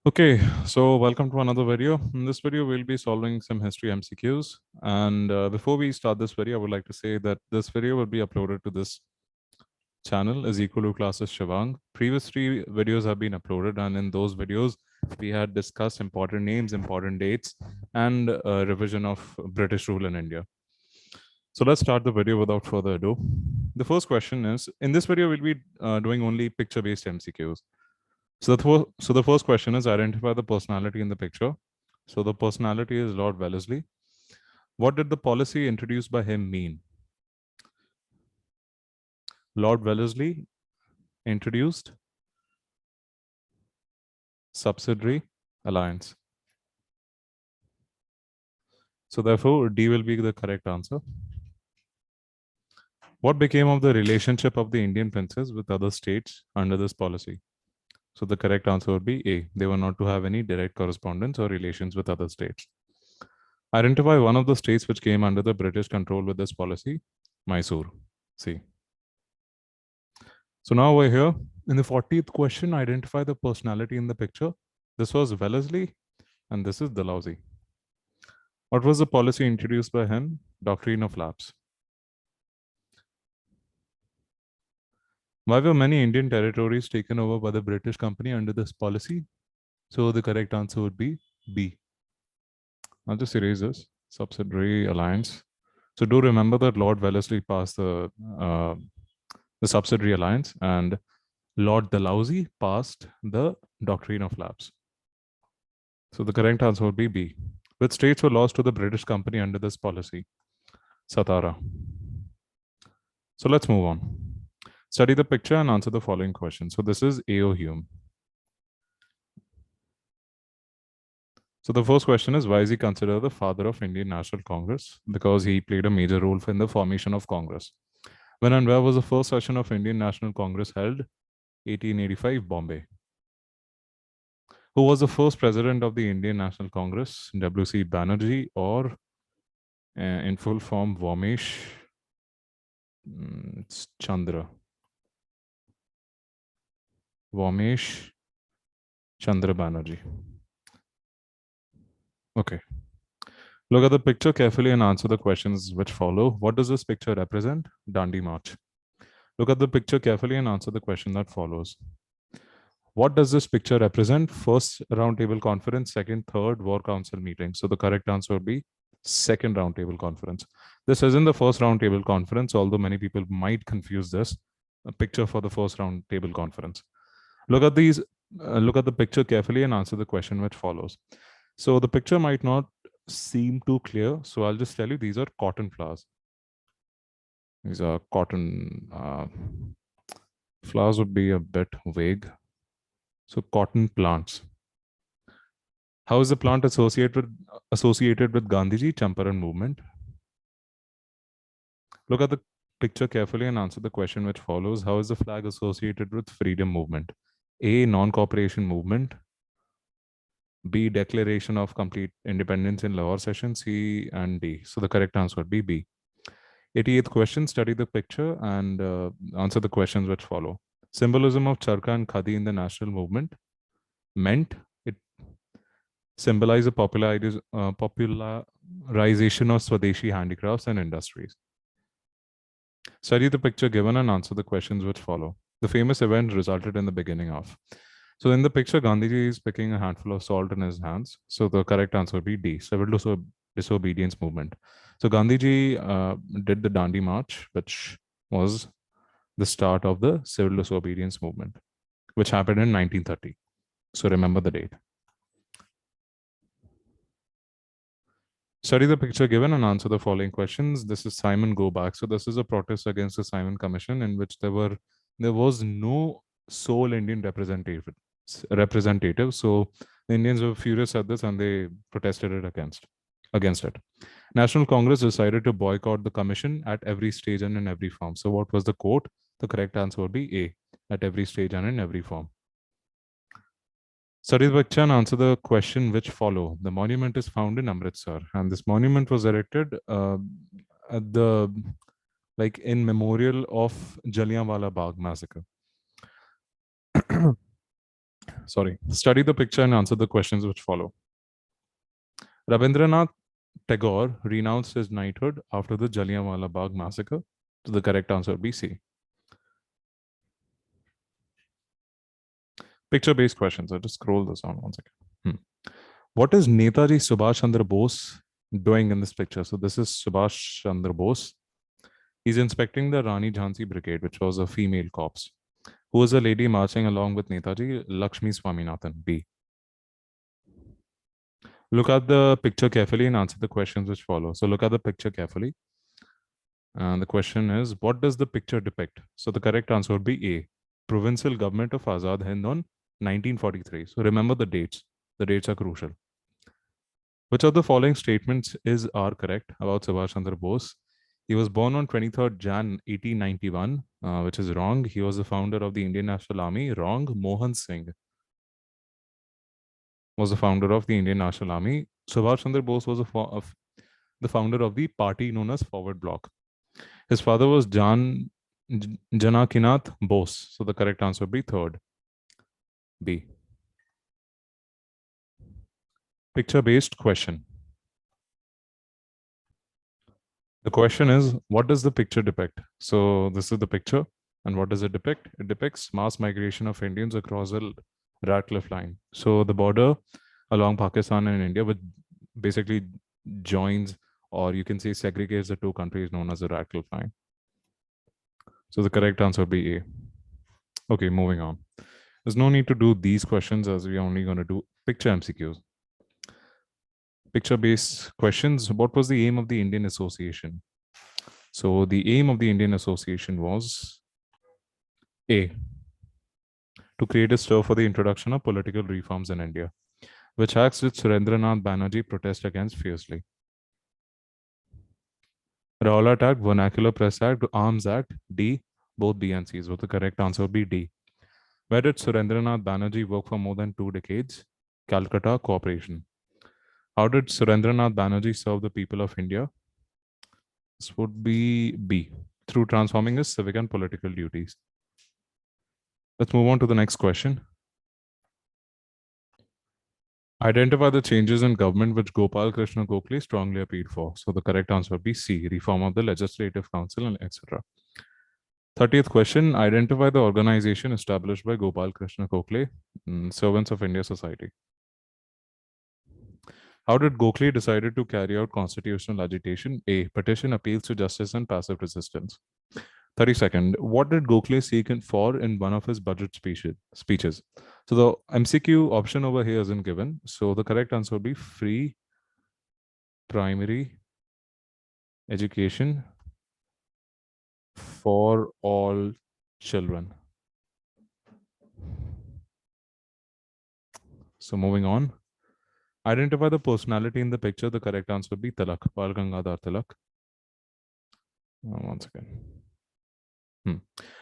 Okay, so welcome to another video. In this video, we'll be solving some history MCQs. And before we start this video, I would like to say that this video will be uploaded to this channel is equal to classes Shivang. Previous 3 videos have been uploaded, and in those videos, we had discussed important names, important dates, and revision of British rule in India. So let's start the video without further ado. The first question is, in this video, we'll be doing only picture-based MCQs. So the first question is identify the personality in the picture. So the personality is Lord Wellesley. What did the policy introduced by him mean? Lord Wellesley introduced subsidiary alliance. So therefore, D will be the correct answer. What became of the relationship of the Indian princes with other states under this policy? So the correct answer would be A. They were not to have any direct correspondence or relations with other states. Identify one of the states which came under the British control with this policy. Mysore. C. So now we're here. In the 40th question, identify the personality in the picture. This was Wellesley and this is Dalhousie. What was the policy introduced by him? Doctrine of lapse. Why were many Indian territories taken over by the British company under this policy? So the correct answer would be B. I'll just erase this. Subsidiary alliance. So do remember that Lord Wellesley passed the subsidiary alliance and Lord Dalhousie passed the doctrine of lapse. So the correct answer would be B. Which states were lost to the British company under this policy? Satara. So let's move on. Study the picture and answer the following question. So this is A.O. Hume. So the first question is, why is he considered the father of Indian National Congress? Because he played a major role in the formation of Congress. When and where was the first session of Indian National Congress held? 1885, Bombay. Who was the first president of the Indian National Congress? W.C. Banerjee, or in full form, Vomesh Chandra. Vomesh Chandra Banerjee. Okay. Look at the picture carefully and answer the questions which follow. What does this picture represent? Dandi March. Look at the picture carefully and answer the question that follows. What does this picture represent? First roundtable conference, second, third war council meeting. So the correct answer would be second roundtable conference. This isn't the first roundtable conference, although many people might confuse this. A picture for the first roundtable conference. Look at these. Look at the picture carefully and answer the question which follows. So the picture might not seem too clear. So I'll just tell you these are cotton flowers. These are cotton flowers would be a bit vague. So cotton plants. How is the plant associated with Gandhiji Champaran movement? Look at the picture carefully and answer the question which follows. How is the flag associated with freedom movement? A, non-cooperation movement. B, declaration of complete independence in Lahore session. C and D. So the correct answer would be B. 88th question, study the picture and answer the questions which follow. Symbolism of charkha and khadi in the national movement meant it symbolized a popularization of Swadeshi handicrafts and industries. Study the picture given and answer the questions which follow. The famous event resulted in the beginning of. So in the picture, Gandhiji is picking a handful of salt in his hands. So the correct answer would be D, civil disobedience movement. So Gandhiji did the Dandi March, which was the start of the civil disobedience movement, which happened in 1930. So remember the date. Study the picture given and answer the following questions. This is Simon Go Back. So this is a protest against the Simon Commission in which there was no sole Indian representative. So the Indians were furious at this and they protested it against it. National Congress decided to boycott the commission at every stage and in every form. So what was the quote? The correct answer would be A, at every stage and in every form. Study the picture and answer the question which follow. The monument is found in Amritsar, and this monument was erected at the in memorial of Jallianwala Bagh massacre. Study the picture and answer the questions which follow. Rabindranath Tagore renounced his knighthood after the Jallianwala Bagh massacre. So the correct answer would be C. Picture-based questions. I'll just scroll this on one second. What is Netaji Subhash Chandra Bose doing in this picture? So this is Subhash Chandra Bose. He's inspecting the Rani Jhansi Brigade, which was a female corps. Who is a lady marching along with Netaji? Lakshmi Swaminathan, B. Look at the picture carefully and answer the questions which follow. So look at the picture carefully. And the question is, what does the picture depict? So the correct answer would be A. Provincial government of Azad Hind on 1943. So remember the dates. The dates are crucial. Which of the following statements are correct about Subhash Chandra Bose? He was born on 23rd Jan 1891, which is wrong. He was the founder of the Indian National Army, wrong. Mohan Singh was the founder of the Indian National Army. Subhash Chandra Bose was the founder of the party known as Forward Bloc. His father was Janakinath Bose. So the correct answer would be third, B. Picture-based question. The question is, what does the picture depict? So this is the picture. And what does it depict? It depicts mass migration of Indians across the Radcliffe Line. So the border along Pakistan and India, which basically joins, or you can say segregates the two countries, known as the Radcliffe Line. So the correct answer would be A. Okay, moving on. There's no need to do these questions as we're only going to do picture MCQs. Picture-based questions. What was the aim of the Indian Association? So the aim of the Indian Association was A. To create a stir for the introduction of political reforms in India, which acts did Surendranath Banerjee protest against fiercely. Rowlatt Act, Vernacular Press Act, Arms Act, D. Both B and C. So the correct answer would be D. Where did Surendranath Banerjee work for more than 2 decades? Calcutta Corporation. How did Surendranath Banerjee serve the people of India? This would be B. Through transforming his civic and political duties. Let's move on to the next question. Identify the changes in government which Gopal Krishna Gokhale strongly appealed for. So the correct answer would be C. Reform of the Legislative Council and etc. 30th question. Identify the organization established by Gopal Krishna Gokhale, Servants of India Society. How did Gokhale decided to carry out constitutional agitation? A. Petition, appeals to justice, and passive resistance. 32nd. What did Gokhale seek for in one of his budget speeches? So the MCQ option over here isn't given. So the correct answer would be free primary education for all children. So moving on. Identify the personality in the picture. The correct answer would be Tilak, Bal Gangadhar Tilak. One second.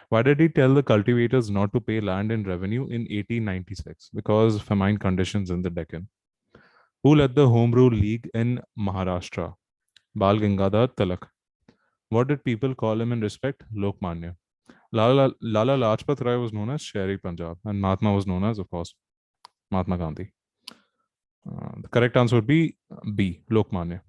Why did he tell the cultivators not to pay land and revenue in 1896? Because famine conditions in the Deccan. Who led the Home Rule League in Maharashtra? Bal Gangadhar Tilak. What did people call him in respect? Lokmanya. Lala Lajpat Rai was known as Shahri Punjab, and Mahatma was known as, of course, Mahatma Gandhi. The correct answer would be B, Lokmanya.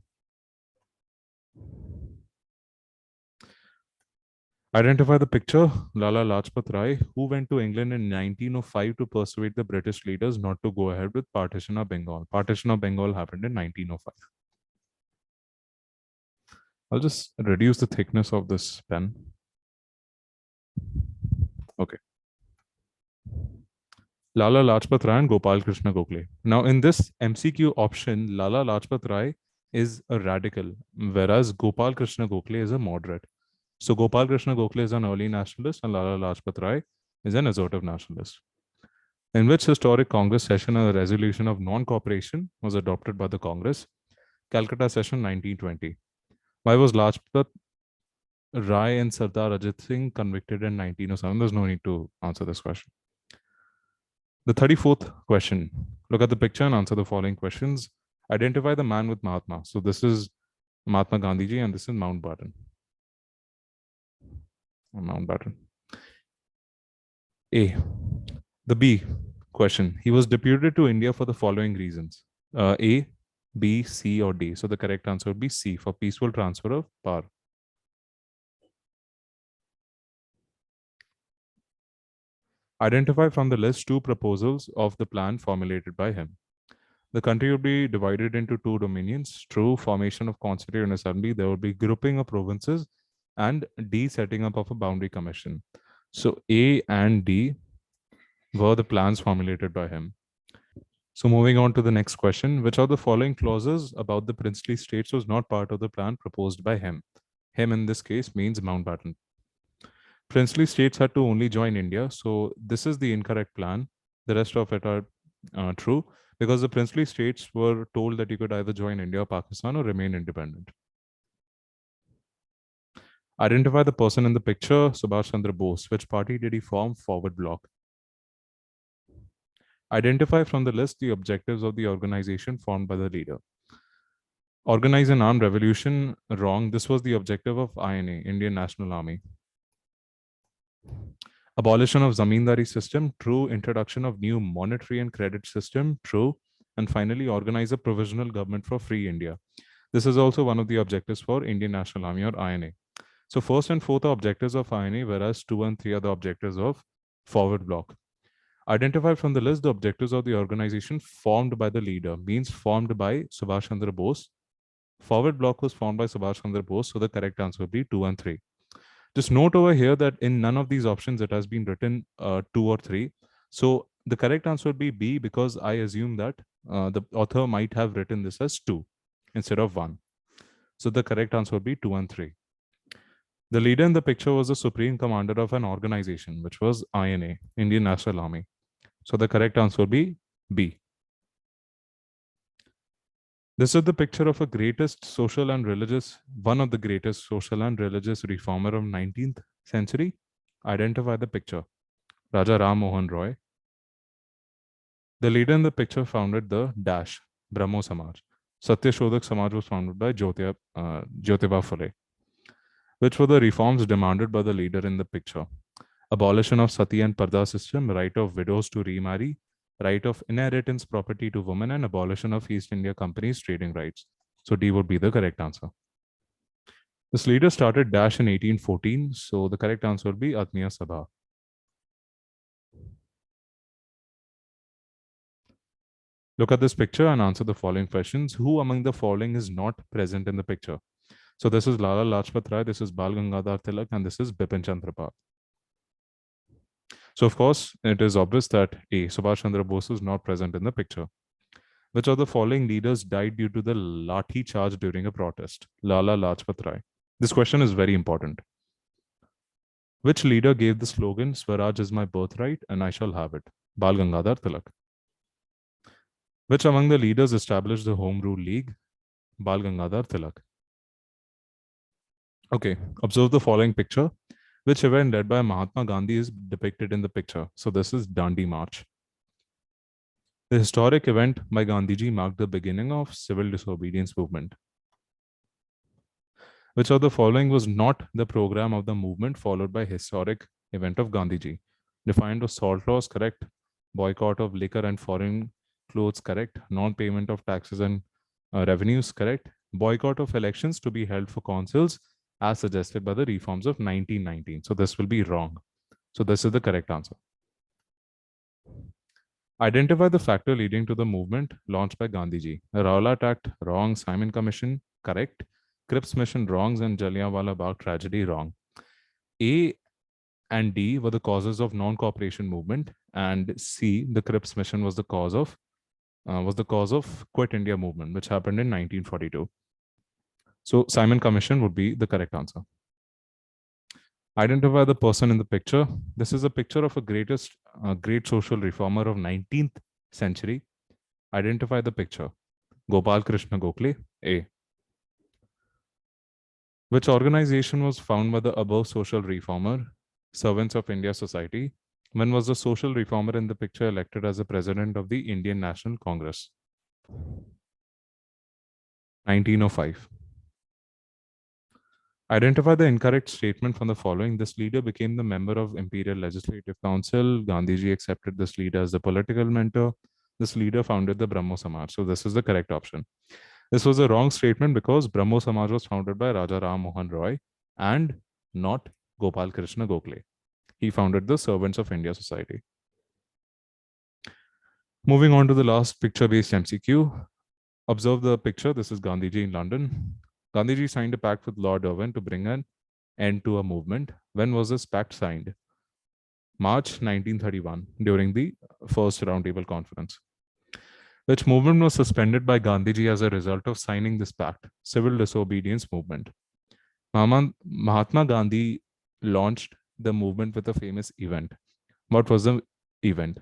Identify the picture. Lala Lajpat Rai, who went to England in 1905 to persuade the British leaders not to go ahead with partition of Bengal. Partition of Bengal happened in 1905. I'll just reduce the thickness of this pen. Okay. Lala Lajpat Rai and Gopal Krishna Gokhale. Now, in this MCQ option, Lala Lajpat Rai is a radical, whereas Gopal Krishna Gokhale is a moderate. So Gopal Krishna Gokhale is an early nationalist and Lala Lajpat Rai is an assertive nationalist. In which historic Congress session a resolution of non-cooperation was adopted by the Congress? Calcutta session 1920. Why was Lajpat Rai and Sardar Ajit Singh convicted in 1907? There's no need to answer this question. The 34th question. Look at the picture and answer the following questions. Identify the man with Mahatma. So this is Mahatma Gandhiji and this is Mountbatten. Mountbatten. A. The B. Question. He was deputed to India for the following reasons. A, B, C, or D. So the correct answer would be C, for peaceful transfer of power. Identify from the list two proposals of the plan formulated by him. The country would be divided into two dominions. True, formation of constituent assembly. There would be grouping of provinces, and D, setting up of a boundary commission. So A and D were the plans formulated by him. So moving on to the next question, which of the following clauses about the princely states was not part of the plan proposed by him? Him in this case means Mountbatten. Princely states had to only join India, so this is the incorrect plan. The rest of it are true, because the princely states were told that you could either join India or Pakistan or remain independent. Identify the person in the picture, Subhash Chandra Bose. Which party did he form? Forward Bloc. Identify from the list the objectives of the organization formed by the leader. Organize an armed revolution. Wrong. This was the objective of INA, Indian National Army. Abolition of Zamindari system. True. Introduction of new monetary and credit system. True. And finally, organize a provisional government for free India. This is also one of the objectives for Indian National Army, or INA. So first and fourth are objectives of INA, whereas 2 and 3 are the objectives of Forward Bloc. Identify from the list the objectives of the organization formed by the leader, means formed by Subhash Chandra Bose. Forward Bloc was formed by Subhash Chandra Bose, so the correct answer would be 2 and 3. Just note over here that in none of these options it has been written 2 or 3. So the correct answer would be B, because I assume that the author might have written this as 2 instead of 1. So the correct answer would be 2 and 3. The leader in the picture was the supreme commander of an organization, which was INA, Indian National Army. So the correct answer would be B. This is the picture of one of the greatest social and religious reformer of 19th century. Identify the picture. Raja Ram Mohan Roy. The leader in the picture founded the Dash, Brahmo Samaj. Satya Shodhak Samaj was founded by Jyotiba Phule. Which were the reforms demanded by the leader in the picture? Abolition of Sati and Parda system, right of widows to remarry, right of inheritance property to women, and abolition of East India Company's trading rights. So D would be the correct answer. This leader started Dash in 1814, so the correct answer would be Atmiya Sabha. Look at this picture and answer the following questions. Who among the following is not present in the picture? So this is Lala Lajpat Rai, this is Bal Gangadhar Tilak, and this is Bipin Chandra Pal. So of course, it is obvious that A, Subhash Chandra Bose is not present in the picture. Which of the following leaders died due to the lathi charge during a protest? Lala Lajpat Rai. This question is very important. Which leader gave the slogan, Swaraj is my birthright and I shall have it? Bal Gangadhar Tilak. Which among the leaders established the Home Rule League? Bal Gangadhar Tilak. Okay, observe the following picture. Which event led by Mahatma Gandhi is depicted in the picture? So this is Dandi March. The historic event by Gandhiji marked the beginning of civil disobedience movement. Which of the following was not the program of the movement followed by historic event of Gandhiji? Defined as salt laws, correct. Boycott of liquor and foreign clothes, correct. Non-payment of taxes and revenues, correct. Boycott of elections to be held for councils as suggested by the reforms of 1919. So this will be wrong. So this is the correct answer. Identify the factor leading to the movement launched by Gandhiji. The Rowlatt Act, wrong. Simon Commission, correct. Cripps Mission, wrongs, and Jallianwala Bagh tragedy, wrong. A and D were the causes of non-cooperation movement, and C, the Cripps Mission, was the cause of Quit India movement, which happened in 1942. So Simon Commission would be the correct answer. Identify the person in the picture. This is a picture of a great social reformer of 19th century. Identify the picture. Gopal Krishna Gokhale, A. Which organization was founded by the above social reformer? Servants of India Society. When was the social reformer in the picture elected as the president of the Indian National Congress? 1905. Identify the incorrect statement from the following. This leader became the member of Imperial Legislative Council. Gandhiji accepted this leader as the political mentor. This leader founded the Brahmo Samaj. So this is the correct option. This was a wrong statement because Brahmo Samaj was founded by Raja Ram Mohan Roy and not Gopal Krishna Gokhale. He founded the Servants of India Society. Moving on to the last picture-based MCQ. Observe the picture. This is Gandhiji in London. Gandhiji signed a pact with Lord Irwin to bring an end to a movement. When was this pact signed? March 1931, during the first Roundtable Conference. Which movement was suspended by Gandhiji as a result of signing this pact? Civil disobedience movement. Mahatma Gandhi launched the movement with a famous event. What was the event?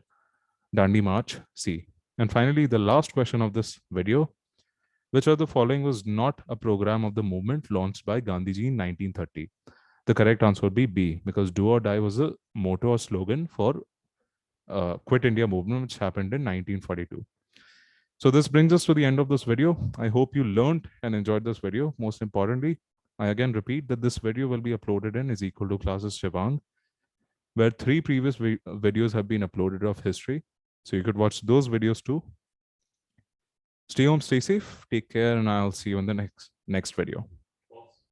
Dandi March, C. And finally, the last question of this video. Which of the following was not a program of the movement launched by Gandhiji in 1930? The correct answer would be B, because do or die was a motto or slogan for Quit India movement, which happened in 1942. So this brings us to the end of this video. I hope you learned and enjoyed this video. Most importantly, I again repeat that this video will be uploaded in is equal to classes Shivang, where 3 previous videos have been uploaded of history. So you could watch those videos too. Stay home, stay safe, take care, and I'll see you in the next video.